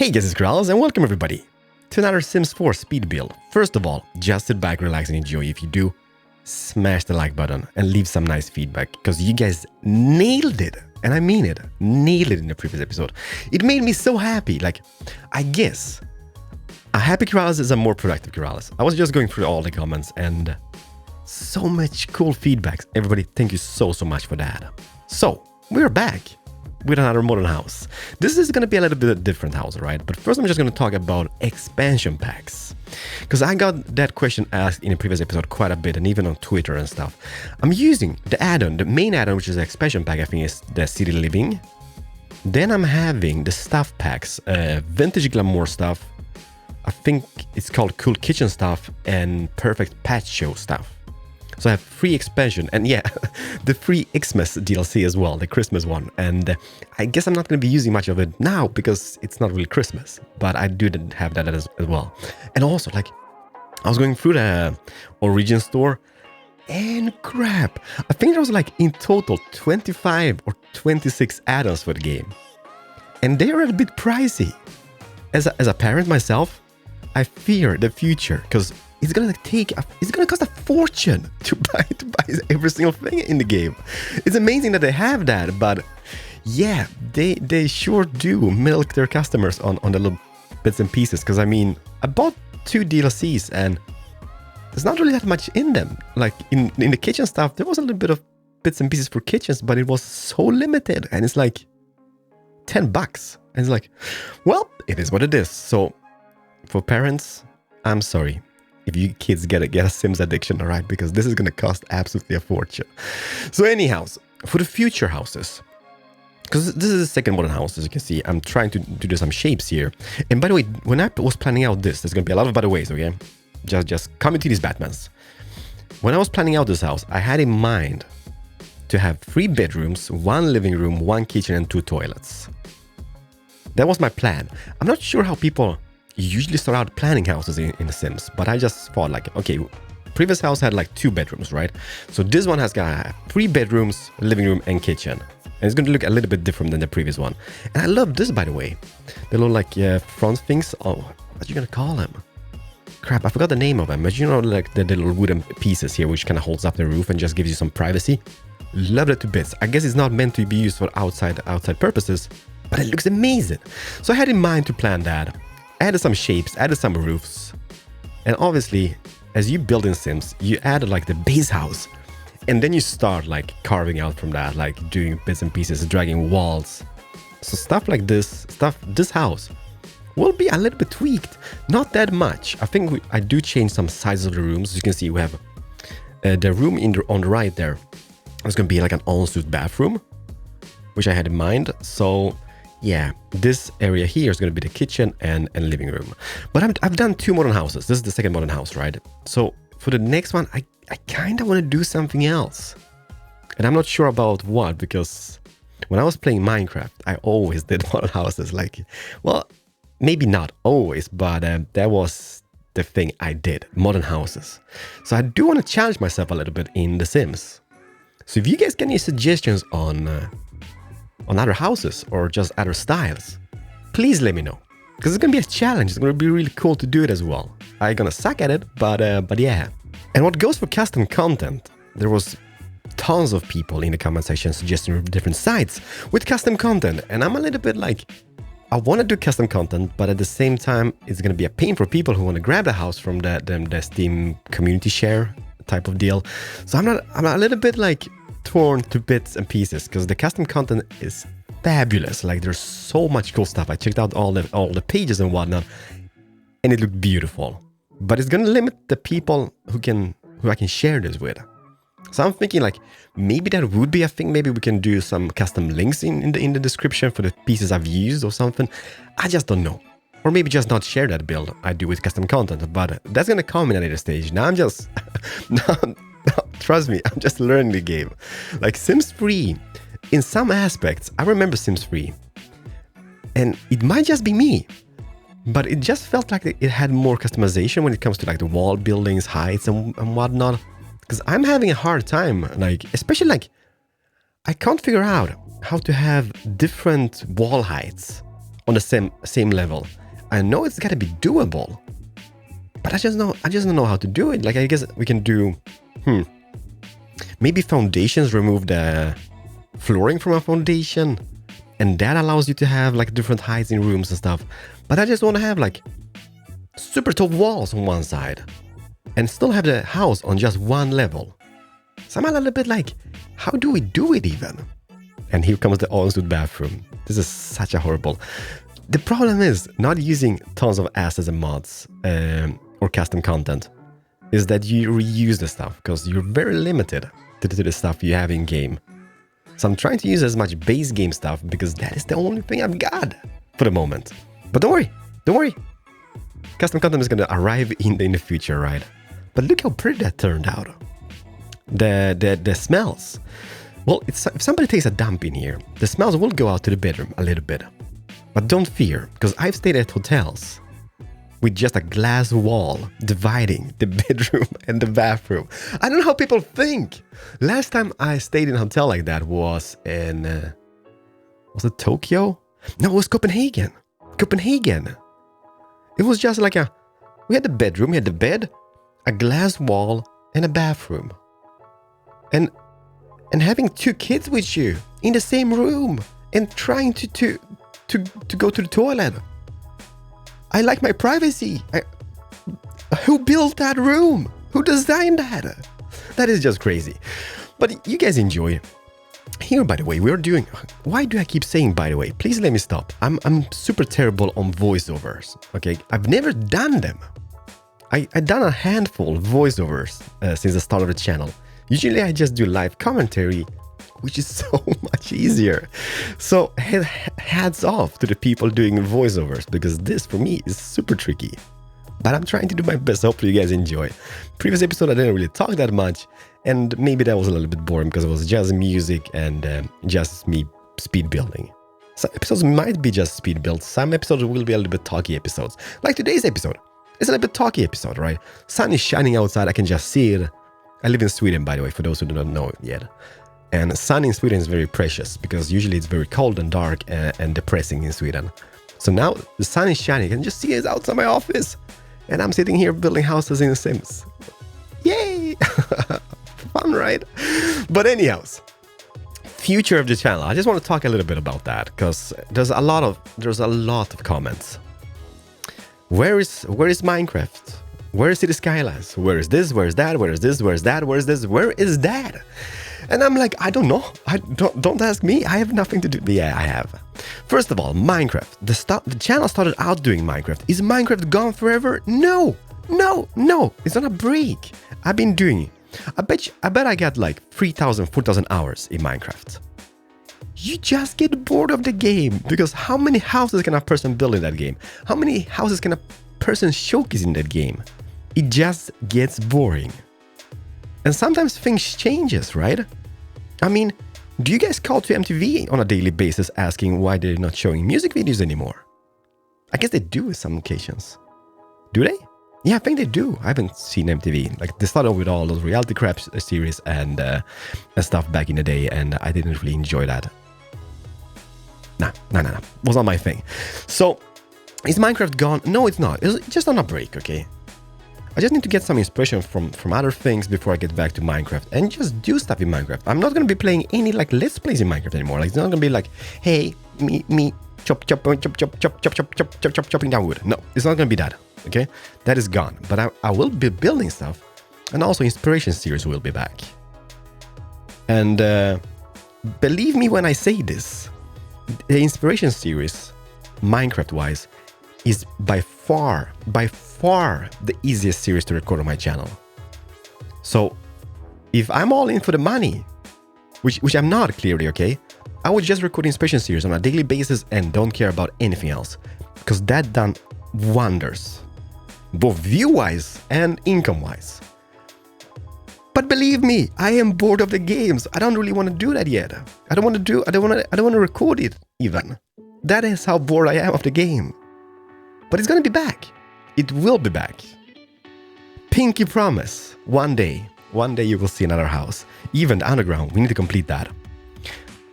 Hey guys, it's Keralis and welcome everybody to another Sims 4 speed build. First of all, just sit back, relax and enjoy. If you do, smash the like button and leave some nice feedback because you guys nailed it. And I mean it, nailed it in the previous episode. It made me so happy. Like, I guess a happy Keralis is a more productive Keralis. I was just going through all the comments and so much cool feedback. Everybody, thank you so much for that. So, we're back with another modern house. This is going to be a little bit of a different house, right? But first I'm just going to talk about expansion packs. Because I got that question asked in a previous episode quite a bit and even on Twitter and stuff. I'm using the add-on, the main add-on, which is the expansion pack, I think is the City Living. Then I'm having the stuff packs, Vintage Glamour stuff. I think it's called Cool Kitchen stuff and Perfect Patch Show stuff. So I have free expansion and yeah, the free Xmas DLC as well, the Christmas one. And I guess I'm not going to be using much of it now because it's not really Christmas, but I do have that as well. And also, like, I was going through the Origin store and crap, I think there was like in total 25 or 26 add-ons for the game. And they are a bit pricey. As a parent myself, I fear the future because it's gonna cost a fortune to buy every single thing in the game. It's amazing that they have that, but yeah, they sure do milk their customers on the little bits and pieces. Because I mean, I bought 2 DLCs and there's not really that much in them. Like in the kitchen stuff, there was a little bit of bits and pieces for kitchens, but it was so limited, and it's like $10. And it's like, well, it is what it is. So for parents, I'm sorry if you kids get a Sims addiction, all right? Because this is going to cost absolutely a fortune. So anyhow, for the future houses, because this is the second modern house, as you can see, I'm trying to do some shapes here. And by the way, when I was planning out this, there's going to be a lot of better ways, okay? Just comment to these Batmans. When I was planning out this house, I had in mind to have 3 bedrooms, 1 living room, 1 kitchen, and 2 toilets. That was my plan. I'm not sure how people usually start out planning houses in The Sims, but I just thought like, okay, previous house had like 2 bedrooms, right? So this one has got 3 bedrooms, living room, and kitchen. And it's going to look a little bit different than the previous one. And I love this, by the way. The little like front things. Oh, what are you going to call them? Crap, I forgot the name of them. But you know, like the little wooden pieces here, which kind of holds up the roof and just gives you some privacy. Love it to bits. I guess it's not meant to be used for outside purposes, but it looks amazing. So I had in mind to plan that. Added some shapes, added some roofs. And obviously, as you build in Sims, you added like the base house. And then you start like carving out from that, like doing bits and pieces, dragging walls. So stuff like this house will be a little bit tweaked. Not that much. I think I do change some sizes of the rooms. As you can see, we have the room on the right there. It's going to be like an ensuite bathroom, which I had in mind. So yeah, this area here is going to be the kitchen and living room. But I've done 2 modern houses. This is the second modern house, right? So for the next one, I kind of want to do something else. And I'm not sure about what, because when I was playing Minecraft, I always did modern houses. Like, well, maybe not always, but that was the thing I did, modern houses. So I do want to challenge myself a little bit in The Sims. So if you guys get any suggestions on other houses or just other styles, please let me know, because it's gonna be a challenge. It's gonna be really cool to do it as well. I'm gonna suck at it, but yeah. And what goes for custom content, there was tons of people in the comment section suggesting different sites with custom content, and I'm a little bit like, I want to do custom content, but at the same time it's gonna be a pain for people who want to grab the house from the Steam community share type of deal. So I'm a little bit like torn to bits and pieces, because the custom content is fabulous. Like, there's so much cool stuff. I checked out all the pages and whatnot, and it looked beautiful. But it's gonna limit the people who I can share this with. So I'm thinking like, maybe that would be a thing. Maybe we can do some custom links in the description for the pieces I've used or something. I just don't know. Or maybe just not share that build I do with custom content. But that's gonna come in a later stage. Now I'm just trust me, I'm just learning the game. Like Sims 3, in some aspects, I remember Sims 3. And it might just be me, but it just felt like it had more customization when it comes to like the wall buildings, heights and whatnot. Because I'm having a hard time, like, especially like, I can't figure out how to have different wall heights on the same level. I know it's gotta be doable, but I just don't know how to do it. Like, I guess we can do, maybe foundations, remove the flooring from a foundation, and that allows you to have like different heights in rooms and stuff. But I just want to have like super tall walls on one side and still have the house on just one level. So I'm a little bit like, how do we do it even? And here comes the all-suite bathroom. This is such a horrible. The problem is not using tons of assets and mods or custom content is that you reuse the stuff because you're very limited to the stuff you have in game. So I'm trying to use as much base game stuff because that is the only thing I've got for the moment. But don't worry. Custom content is going to arrive in the future, right? But look how pretty that turned out. The smells. Well, if somebody takes a dump in here, the smells will go out to the bedroom a little bit. But don't fear, because I've stayed at hotels with just a glass wall dividing the bedroom and the bathroom. I don't know how people think. Last time I stayed in a hotel like that was in... was it Tokyo? No, it was Copenhagen. It was just like we had the bedroom, we had the bed, a glass wall, and a bathroom. And having two kids with you in the same room and trying to go to the toilet. I like my privacy. Who built that room? Who designed that? That is just crazy. But you guys enjoy. Here, by the way, we're doing... Why do I keep saying, by the way? Please let me stop. I'm super terrible on voiceovers, okay? I've never done them. I've done a handful of voiceovers since the start of the channel. Usually I just do live commentary, which is so much easier. So hats off to the people doing voiceovers, because this for me is super tricky. But I'm trying to do my best. Hopefully you guys enjoy. Previous episode I didn't really talk that much, and maybe that was a little bit boring because it was just music and just me speed building. Some episodes might be just speed build. Some episodes will be a little bit talky episodes. Like today's episode. It's a little bit talky episode, right? Sun is shining outside. I can just see it. I live in Sweden, by the way, for those who do not know it yet. And sun in Sweden is very precious because usually it's very cold and dark and depressing in Sweden. So now the sun is shining. I can just see it outside my office. And I'm sitting here building houses in The Sims. Yay! Fun, right? But anyhows, future of the channel. I just want to talk a little bit about that because there's a lot of comments. Where is Minecraft? Where is City Skylines? Where is this? Where is that? Where is this? Where is that? Where is this? Where is that? And I'm like, I don't know. Don't ask me. I have nothing to do. Yeah, I have. First of all, Minecraft. The channel started out doing Minecraft. Is Minecraft gone forever? No. It's on a break. I've been doing it. I bet I got like 3,000, 4,000 hours in Minecraft. You just get bored of the game because how many houses can a person build in that game? How many houses can a person showcase in that game? It just gets boring. And sometimes things changes, right? I mean, do you guys call to MTV on a daily basis asking why they're not showing music videos anymore? I guess they do in some occasions. Do they? Yeah, I think they do. I haven't seen MTV. Like, they started with all those reality crap series and stuff back in the day, and I didn't really enjoy that. Nah. Was not my thing. So, is Minecraft gone? No, it's not. It's just on a break, okay? I just need to get some inspiration from other things before I get back to Minecraft and just do stuff in Minecraft. I'm not going to be playing any like Let's Plays in Minecraft anymore. Like, it's not going to be like, hey, me, chopping down wood. No, it's not going to be that, okay? That is gone. But I will be building stuff, and also Inspiration series will be back. And believe me when I say this, the Inspiration series, Minecraft-wise, is by far the easiest series to record on my channel. So if I'm all in for the money, which I'm not clearly, okay, I would just record Inspiration series on a daily basis and don't care about anything else, because that done wonders, both view-wise and income-wise. But believe me, I am bored of the games. I don't really want to do that yet. I don't want to record it even. That is how bored I am of the game. But it's gonna be back. It will be back. Pinky promise. One day you will see another house. Even the underground, we need to complete that.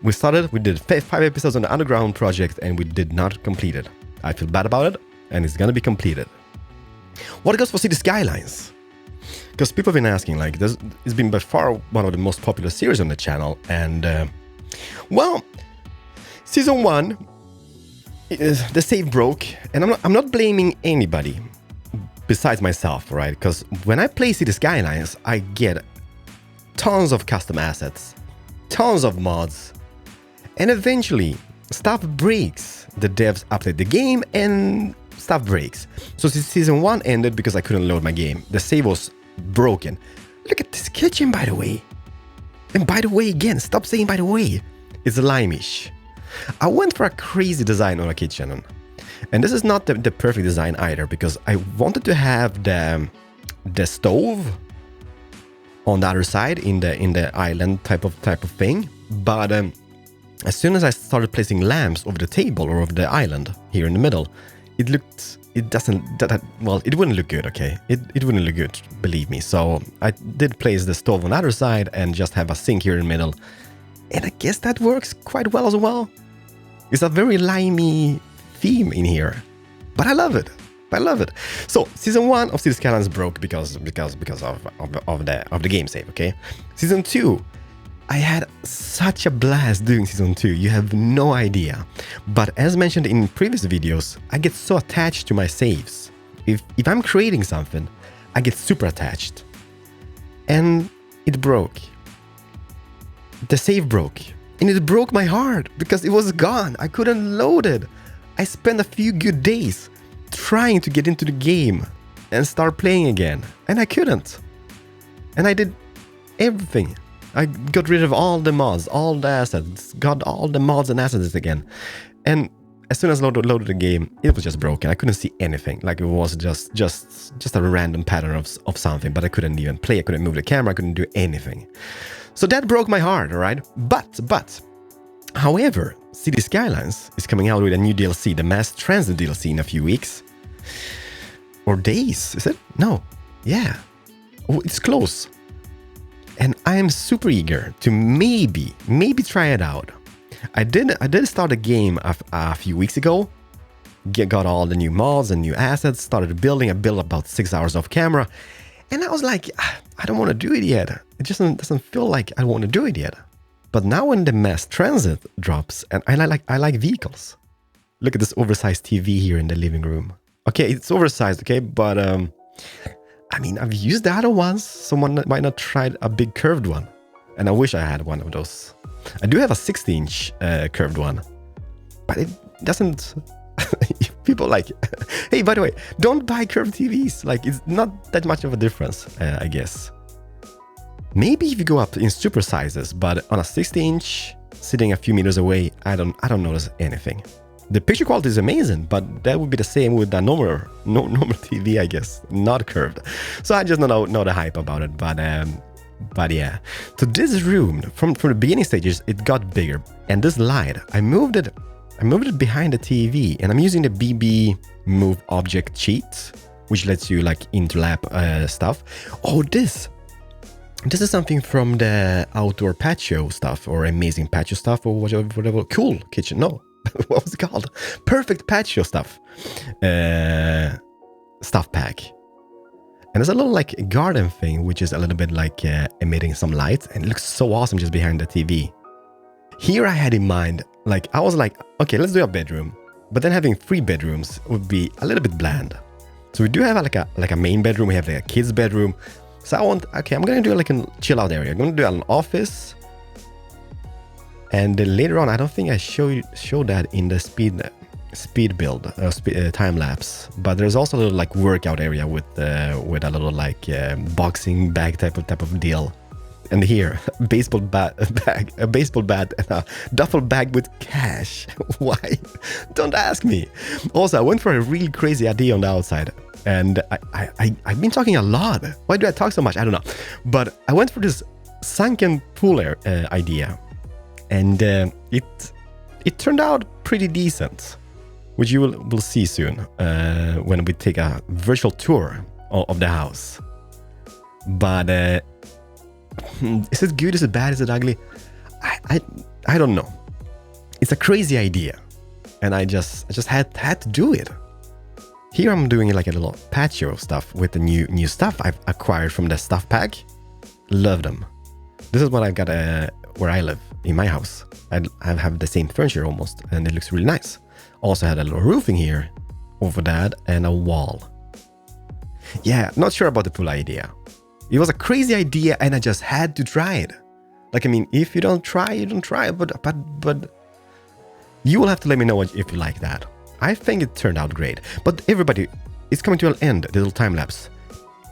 We started, we did 5 episodes on the underground project, and we did not complete it. I feel bad about it, and it's gonna be completed. What goes for City Skylines? Because people have been asking, like, it's been by far one of the most popular series on the channel, and well, season 1, the save broke, and I'm not blaming anybody besides myself, right? Because when I play City Skylines, I get tons of custom assets, tons of mods, and eventually stuff breaks. The devs update the game and stuff breaks. So season 1 ended because I couldn't load my game. The save was broken. Look at this kitchen, by the way. And by the way again, stop saying by the way. It's limeish. I went for a crazy design on a kitchen. And this is not the perfect design either, because I wanted to have the stove on the other side in the island type of thing. But as soon as I started placing lamps over the table or over the island here in the middle, it wouldn't look good, okay? It wouldn't look good, believe me. So I did place the stove on the other side and just have a sink here in the middle. And I guess that works quite well as well. It's a very limey theme in here, but I love it. I love it. So season 1 of City Skylines broke because of the game save, okay? Season 2, I had such a blast doing season 2, you have no idea. But as mentioned in previous videos, I get so attached to my saves. If I'm creating something, I get super attached. And it broke. The save broke. And it broke my heart because it was gone. I couldn't load it. I spent a few good days trying to get into the game and start playing again. And I couldn't. And I did everything. I got rid of all the mods, all the assets, got all the mods and assets again. And as soon as I loaded the game, it was just broken. I couldn't see anything. Like it was just a random pattern of something, but I couldn't even play. I couldn't move the camera. I couldn't do anything. So that broke my heart, all right? But, however, City Skylines is coming out with a new DLC, the Mass Transit DLC, in a few weeks. Or days, is it? No. Yeah. Oh, it's close. And I am super eager to maybe try it out. I did start a game a few weeks ago. Got all the new mods and new assets, started building. I built about 6 hours off camera. And I was like, I don't want to do it yet. It just doesn't feel like I want to do it yet. But now when the Mass Transit drops, and I like vehicles. Look at this oversized TV here in the living room. Okay, it's oversized, okay, but I mean, I've used the other ones. Someone might not try a big curved one. And I wish I had one of those. I do have a 60-inch curved one. But it doesn't... People like... Hey, by the way, don't buy curved TVs. Like, it's not that much of a difference, I guess. Maybe if you go up in super sizes, but on a 60-inch, sitting a few meters away, I don't notice anything. The picture quality is amazing, but that would be the same with a normal TV, I guess, not curved. So I just don't know the hype about it, but yeah. So this room, from the beginning stages, it got bigger, and this light, I moved it behind the TV, and I'm using the BB Move Object cheat, which lets you like interlap stuff. Oh, this is something from the outdoor patio stuff, or amazing patio stuff, or whatever. Cool kitchen, no. What was it called? Perfect patio stuff. Stuff pack. And there's a little like garden thing, which is a little bit like emitting some light, and it looks so awesome just behind the TV. Here I had in mind, like I was like, okay, let's do a bedroom, but then having 3 bedrooms would be a little bit bland. So we do have like a main bedroom. We have like a kid's bedroom. So I'm gonna do like a chill out area. I'm gonna do an office. And then later on, I don't think I showed that in the speed build, time lapse. But there's also a little like workout area with a little like boxing bag type of deal. And here, a baseball bat and a duffel bag with cash. Why? Don't ask me. Also, I went for a really crazy idea on the outside. And I've been talking a lot. Why do I talk so much? I don't know. But I went for this sunken pool idea. And it turned out pretty decent, which you will see soon when we take a virtual tour of the house. But is it good? Is it bad? Is it ugly? I I don't know. It's a crazy idea. And I just had to do it. Here I'm doing like a little patio stuff with the new stuff I've acquired from the stuff pack. Love them. This is what I got where I live, in my house. I have the same furniture almost, and it looks really nice. Also had a little roofing here over that and a wall. Yeah, not sure about the full idea. It was a crazy idea and I just had to try it. Like, I mean, if you don't try, you don't try, but you will have to let me know if you like that. I think it turned out great. But everybody, it's coming to an end, the little time lapse.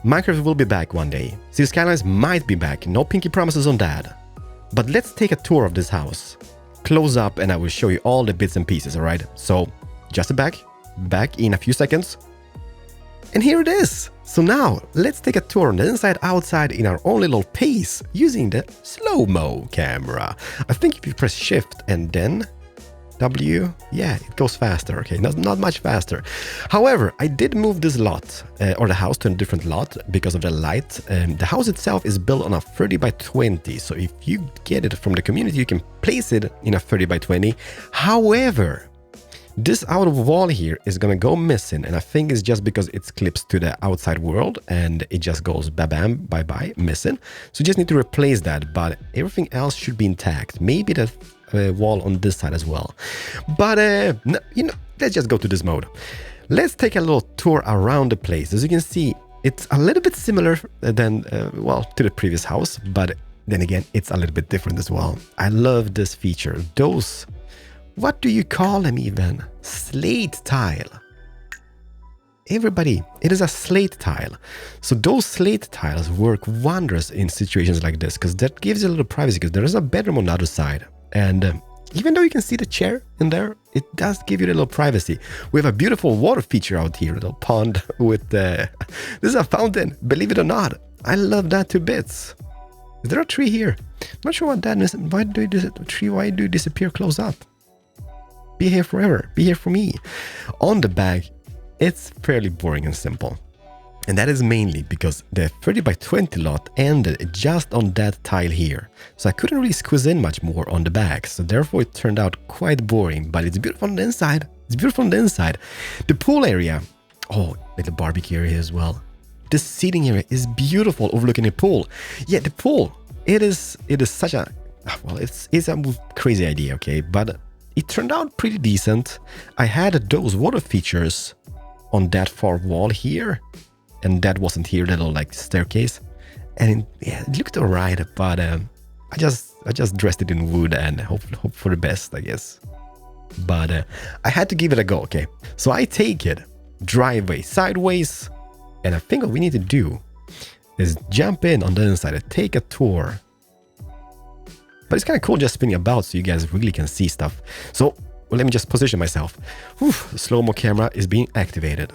Minecraft will be back one day. City Skylines might be back, no pinky promises on that. But let's take a tour of this house. Close up and I will show you all the bits and pieces, alright? So, just back in a few seconds. And here it is! So now, let's take a tour on the inside outside in our own little pace using the slow-mo camera. I think if you press shift and then W, yeah, it goes faster, okay, not much faster. However, I did move this lot, or the house, to a different lot because of the light. The house itself is built on a 30 by 20, so if you get it from the community, you can place it in a 30 by 20. However, this outer wall here is gonna go missing, and I think it's just because it's clips to the outside world and it just goes bam, bye-bye, missing. So you just need to replace that, but everything else should be intact. Maybe the wall on this side as well. But, no, you know, let's just go to this mode. Let's take a little tour around the place. As you can see, it's a little bit similar than, well, to the previous house, but then again, it's a little bit different as well. I love this feature. Those, what do you call them even? Slate tile. Everybody, it is a slate tile. So those slate tiles work wonders in situations like this, because that gives you a little privacy, because there is a bedroom on the other side. And even though you can see the chair in there, it does give you a little privacy. We have a beautiful water feature out here, a little pond with this is a fountain, believe it or not. I love that to bits. Is there a tree here? I'm not sure what that is. Why do you disappear close up? Be here forever. Be here for me. On the back, it's fairly boring and simple. And that is mainly because the 30 by 20 lot ended just on that tile here. So I couldn't really squeeze in much more on the back. So therefore it turned out quite boring, but it's beautiful on the inside. It's beautiful on the inside. The pool area, oh, little barbecue area as well. The seating area is beautiful overlooking the pool. Yeah, the pool, it is such a, well, it's a crazy idea, okay? But it turned out pretty decent. I had those water features on that far wall here. And that wasn't here, that little like staircase, and yeah, it looked alright. But I just dressed it in wood and hope for the best, I guess. But I had to give it a go. Okay, so I take it driveway sideways, and I think what we need to do is jump in on the inside and take a tour. But it's kind of cool just spinning about so you guys really can see stuff. So well, let me just position myself. Whew, the slow-mo camera is being activated.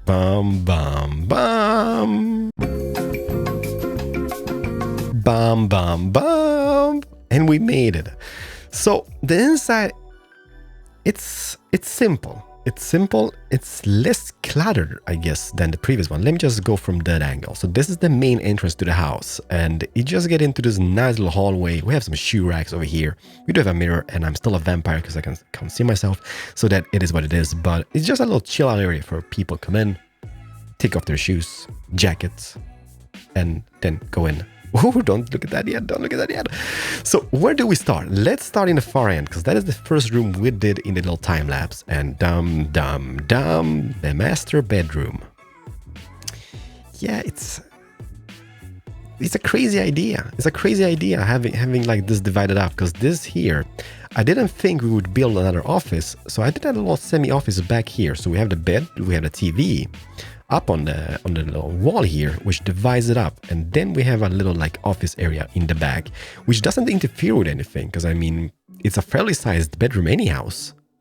Bum, bum, bum. Bum, bum, bum. And we made it. So the inside, it's simple. It's simple. It's less cluttered, I guess, than the previous one. Let me just go from that angle. So this is the main entrance to the house. And you just get into this nice little hallway. We have some shoe racks over here. We do have a mirror, and I'm still a vampire because I can't see myself. So that it is what it is. But it's just a little chill out area for people to come in, take off their shoes, jackets, and then go in. Oh, don't look at that yet. Don't look at that yet. So where do we start? Let's start in the far end, because that is the first room we did in the little time lapse. And the master bedroom. Yeah, it's a crazy idea. It's a crazy idea having like this divided up, because this here, I didn't think we would build another office. So I did a little semi-office back here. So we have the bed, we have the TV up on the little wall here, which divides it up, and then we have a little like office area in the back, which doesn't interfere with anything, because I mean it's a fairly sized bedroom anyhow,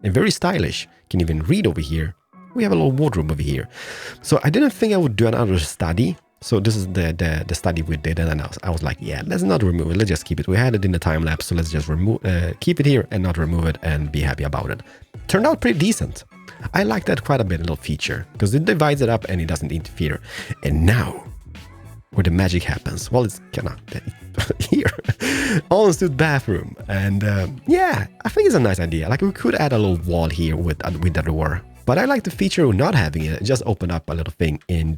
and very stylish. Can even read over here. We have a little wardrobe over here. So I didn't think I would do another study. So this is the study we did, and then I was like, yeah, let's not remove it, let's just keep it. We had it in the time lapse, so let's just keep it here and not remove it and be happy about it. Turned out pretty decent. I like that quite a bit, a little feature, because it divides it up and it doesn't interfere. And now, where the magic happens. Well, it's kind of here. Ensuite bathroom. And yeah, I think it's a nice idea. Like we could add a little wall here with the door. But I like the feature of not having it. Just open up a little thing and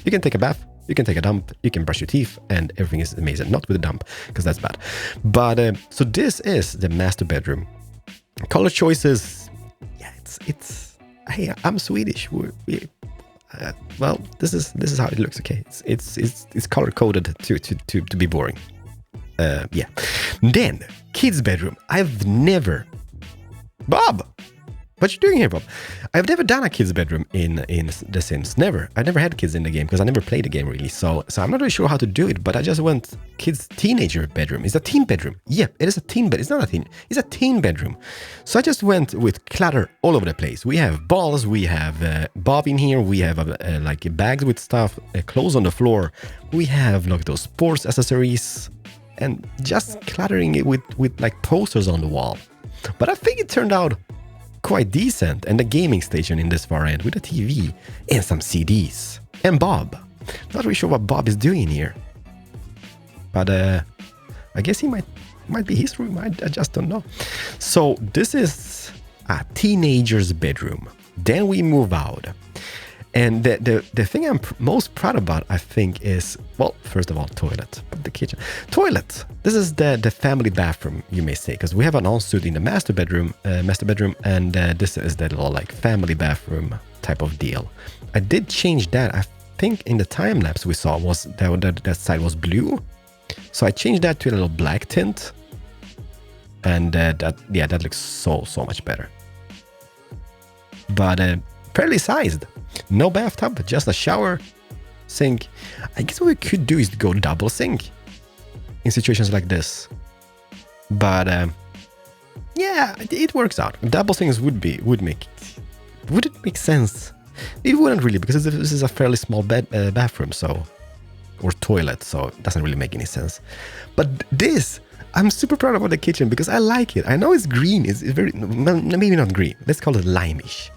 you can take a bath, you can take a dump, you can brush your teeth, and everything is amazing. Not with a dump, because that's bad. But so this is the master bedroom. Color choices, yeah, it's hey, I'm Swedish. Well, this is how it looks. Okay, it's color coded to be boring. Yeah. Then kids' bedroom. I've never, Bob. What you doing here, Bob? I've never done a kid's bedroom in The Sims. Never. I never had kids in the game because I never played the game really. So I'm not really sure how to do it, but I just went kids teenager bedroom. Is a teen bedroom? Yeah, it is a teen bed. It's not a teen. It's a teen bedroom. So I just went with clutter all over the place. We have balls. We have Bob in here. We have like bags with stuff, clothes on the floor. We have like those sports accessories, and just cluttering it with like posters on the wall. But I think it turned out quite decent, and the gaming station in this far end with a TV and some CDs. And Bob. Not really sure what Bob is doing here. But I guess he might be his room. I just don't know. So this is a teenager's bedroom. Then we move out. And the thing I'm most proud about, I think, is, well, first of all, toilet, but the kitchen. Toilet! This is the family bathroom, you may say, because we have an ensuite in the master bedroom, and this is the little, like, family bathroom type of deal. I did change that. I think in the time-lapse we saw was that side was blue. So I changed that to a little black tint. And that looks so much better. But fairly sized. No bathtub, just a shower, sink. I guess what we could do is go double sink in situations like this. But yeah, it works out. Double sinks would it make sense? It wouldn't really, because this is a fairly small bathroom, so, or toilet, so it doesn't really make any sense. But this, I'm super proud about the kitchen because I like it. I know it's green. It's very, maybe not green. Let's call it limeish.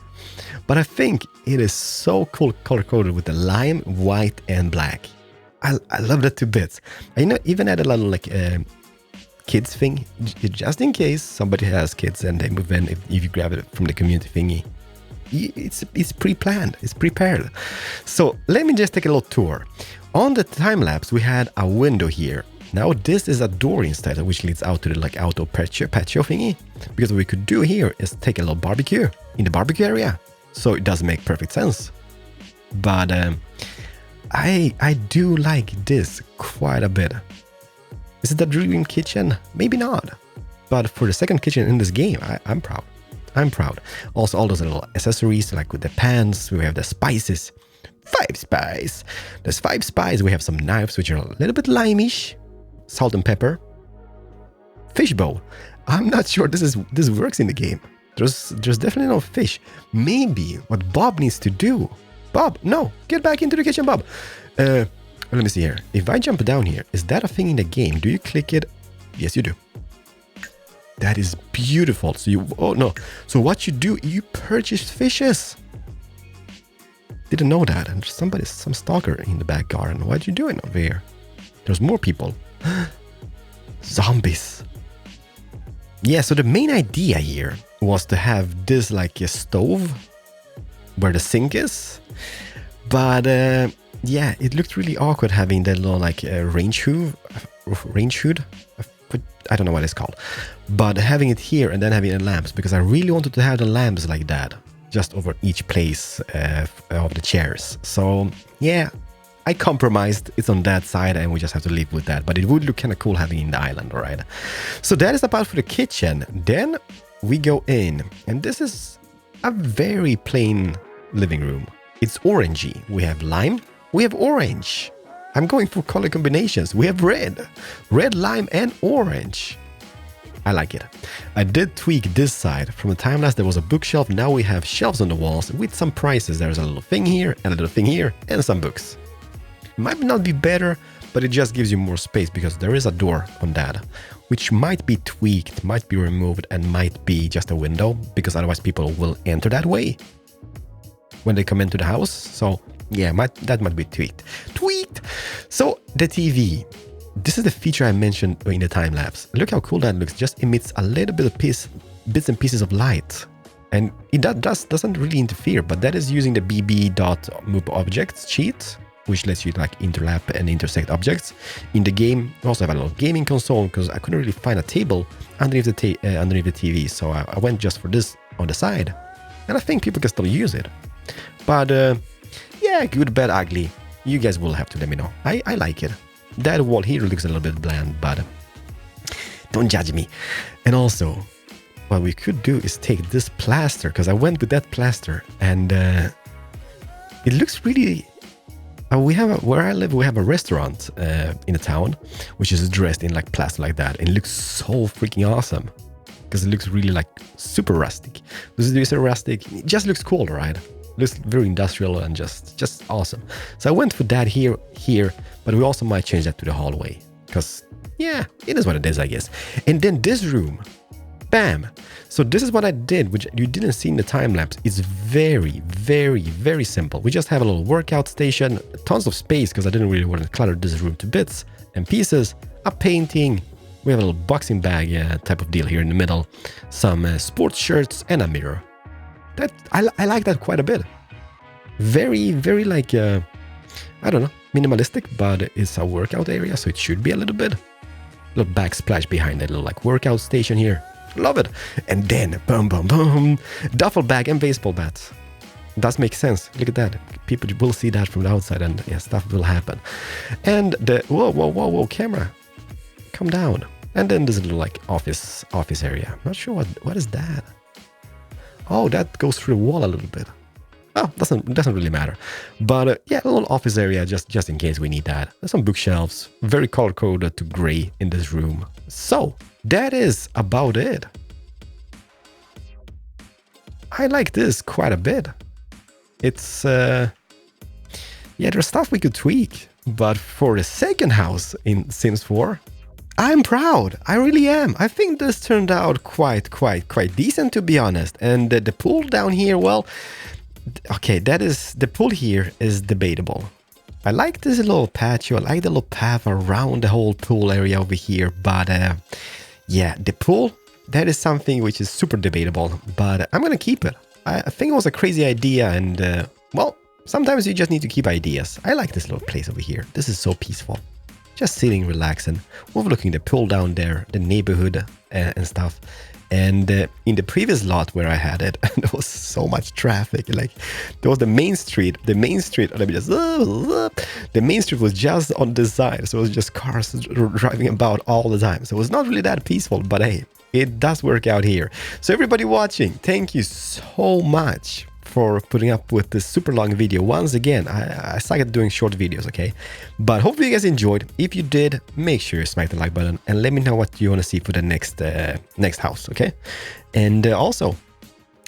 But I think it is so cool color-coded with the lime, white, and black. I love that to bits. I even added a little like kids thing, just in case somebody has kids and they move in. If you grab it from the community thingy, it's pre-planned, it's prepared. So let me just take a little tour. On the time-lapse, we had a window here. Now this is a door instead, which leads out to the like outdoor patio thingy. Because what we could do here is take a little barbecue in the barbecue area. So it does make perfect sense. But I do like this quite a bit. Is it a dream kitchen? Maybe not. But for the second kitchen in this game, I'm proud. I'm proud. Also all those little accessories, like with the pans, we have the spices. 5 spice. There's 5 spice. We have some knives, which are a little bit limeish. Salt and pepper. Fish bowl. I'm not sure this works in the game. There's definitely no fish. Maybe what Bob needs to do. Bob, no, get back into the kitchen, Bob. Let me see here. If I jump down here, is that a thing in the game? Do you click it? Yes, you do. That is beautiful. So oh no. So what you do, you purchase fishes. Didn't know that. And there's some stalker in the back garden. What are you doing over here? There's more people. Zombies. Yeah, so the main idea here was to have this like a stove where the sink is. But yeah, it looked really awkward having that little like range hood. I don't know what it's called. But having it here and then having the lamps, because I really wanted to have the lamps like that, just over each place of the chairs. So yeah, I compromised. It's on that side and we just have to live with that. But it would look kind of cool having it in the island, alright? So that is about for the kitchen. Then we go in, and this is a very plain living room. It's orangey. We have lime, we have orange. I'm going for color combinations. We have red, lime, and orange. I like it. I did tweak this side. From the time-lapse, there was a bookshelf. Now we have shelves on the walls with some prices. There's a little thing here, and a little thing here, and some books. Might not be better, but it just gives you more space because there is a door on that, which might be tweaked, might be removed, and might be just a window, because otherwise people will enter that way when they come into the house. So Yeah, that might be tweaked. So the TV. This is the feature I mentioned in the time lapse. Look how cool that looks. Just emits a little bit of bits and pieces of light. And it doesn't really interfere, but that is using the bb.move objects cheat, which lets you like interlap and intersect objects. In the game, we also have a little gaming console because I couldn't really find a table underneath the TV, so I went just for this on the side. And I think people can still use it. But yeah, good, bad, ugly. You guys will have to let me know. I like it. That wall here looks a little bit bland, but don't judge me. And also, what we could do is take this plaster, because I went with that plaster, and it looks really... where I live, we have a restaurant in a town, which is dressed in like plaster like that, and it looks so freaking awesome, because it looks really like super rustic. This is a rustic, it just looks cool, right? It looks very industrial and just awesome. So I went for that here, but we also might change that to the hallway, because yeah, it is what it is, I guess. And then this room, bam. So this is what I did, which you didn't see in the time lapse. It's very, very, very simple. We just have a little workout station, tons of space because I didn't really want to clutter this room to bits and pieces. A painting. We have a little boxing bag type of deal here in the middle. Some sports shirts and a mirror. That I like that quite a bit. Very, very like I don't know, minimalistic, but it's a workout area, so it should be a little bit. Little backsplash behind that little like workout station here. Love it. And then, boom, boom, boom, duffel bag and baseball bats. Does make sense. Look at that. People will see that from the outside, and yeah, stuff will happen. And the whoa, camera, come down. And then there's a little like office area. I'm not sure what is that. Oh, that goes through the wall a little bit. Oh, doesn't really matter. But yeah, a little office area just in case we need that. There's some bookshelves, very color coded to gray in this room. So that is about it. I like this quite a bit. It's yeah, there's stuff we could tweak, but for the second house in Sims 4, I'm proud. I really am. I think this turned out quite decent, to be honest. And the pool down here, well, okay, the pool here is debatable. I like this little patio. I like the little path around the whole pool area over here. But yeah, the pool, that is something which is super debatable. But I'm going to keep it. I think it was a crazy idea. And well, sometimes you just need to keep ideas. I like this little place over here. This is so peaceful. Just sitting, relaxing, overlooking the pool down there, the neighborhood and stuff. And in the previous lot where I had it, there was so much traffic. Like, there was the main street. The main street was just on this side. So it was just cars driving about all the time. So it was not really that peaceful, but hey, it does work out here. So everybody watching, thank you so much for putting up with this super long video. Once again, I suck at doing short videos, okay? But hopefully you guys enjoyed. If you did, make sure you smack the like button and let me know what you want to see for the next house, okay? And also,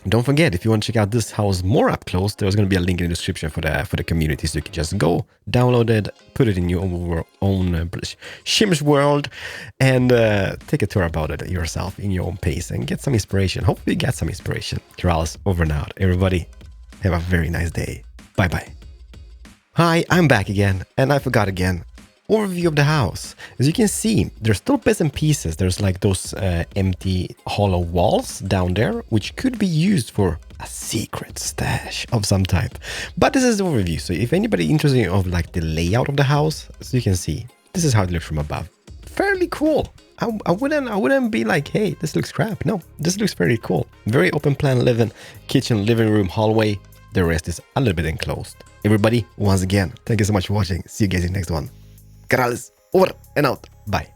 don't forget, if you want to check out this house more up close, there's going to be a link in the description for the community, so you can just go download it, put it in your own Sims world, and take a tour about it yourself in your own pace and get some inspiration. Hopefully you get some inspiration. Keralis, over and out. Everybody, have a very nice day. Bye-bye. Hi, I'm back again, and I forgot again. Overview of the house. As you can see, there's still bits and pieces. There's like those empty hollow walls down there, which could be used for a secret stash of some type. But this is the overview. So if anybody interested of like the layout of the house, as you can see, this is how it looks from above. Fairly cool. I wouldn't be like, hey, this looks crap. No, this looks very cool. Very open plan living, kitchen, living room, hallway. The rest is a little bit enclosed. Everybody, once again, thank you so much for watching. See you guys in the next one. Keralis, over and out. Bye.